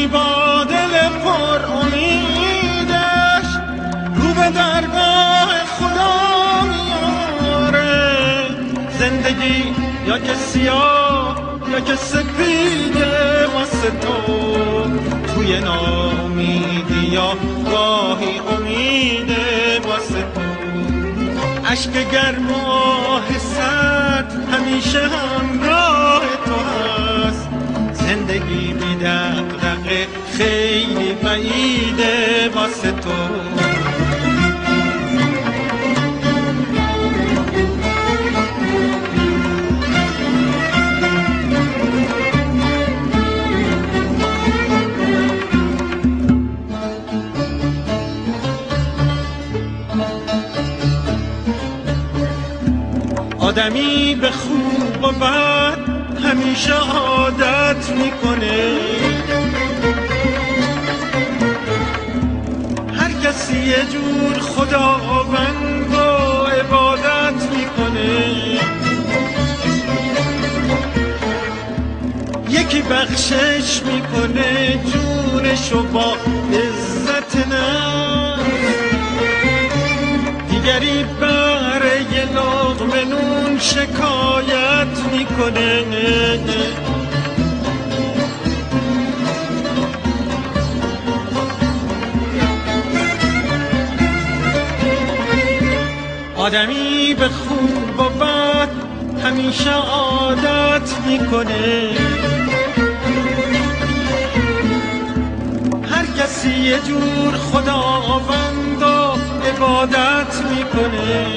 آدمی با دل پر امیدش رو به درگاه خدا میاره. زندگی یا که سیاه یا که سپیده واسه تو، توی ناامیدی یا گاهی امیده واسه تو. عشق گرم و آه سرد همیشه همراه تو هست. زندگی بی دغدغه خیلی بعیده واسه تو. آدمی به خوب و بد همیشه عادت میکنه. هر کسی یه جور خداوند و عبادت میکنه. یکی بخشش میکنه جونشو با عزت نفس، دیگری برای یه لقمه نون شکایت میکنه. آدمی به خوب و بد همیشه عادت میکنه. هر کسی یه جور خداوند و عبادت میکنه.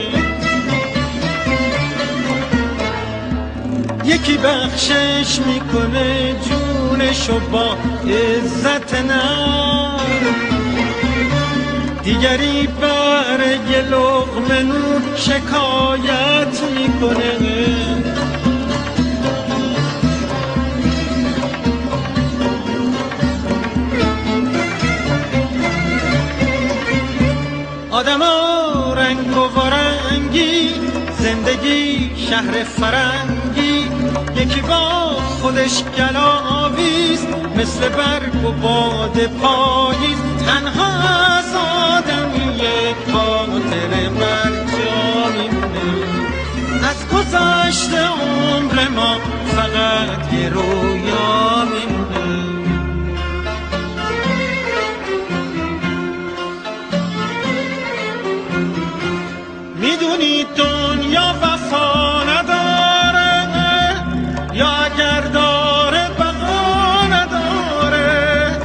یکی بخشش میکنه جونشو با عزت نفس، دیگری برای یه لقمه نون شکایت میکنه. آدم ها رنگ و وارنگی، زندگی شهر فرنگی. یکی با خودش گلاویز مثل برگ و باد پاییز. تنها از آدمی یک خاطر برجا میمونه. از گذشته عمر ما فقط یه رویا میمونه. میدونی دنیا وفا نداره، یا اگر داره بقا نداره.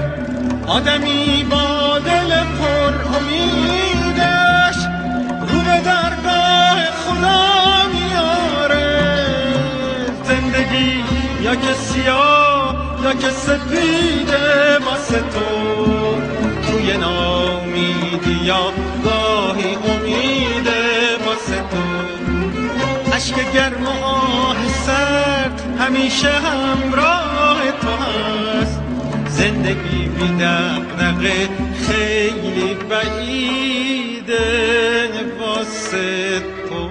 آدمی با دل پر امیدش رو به درگاه خدا میاره. زندگی یا که سیاه یا که سپیده واسه تو، توی ناامیدی یا گاهی امیده واسه تو. عشق گرم و آه سرد همیشه همراه تو هست. زندگی بی دغدغه خیلی بعیده واسه تو.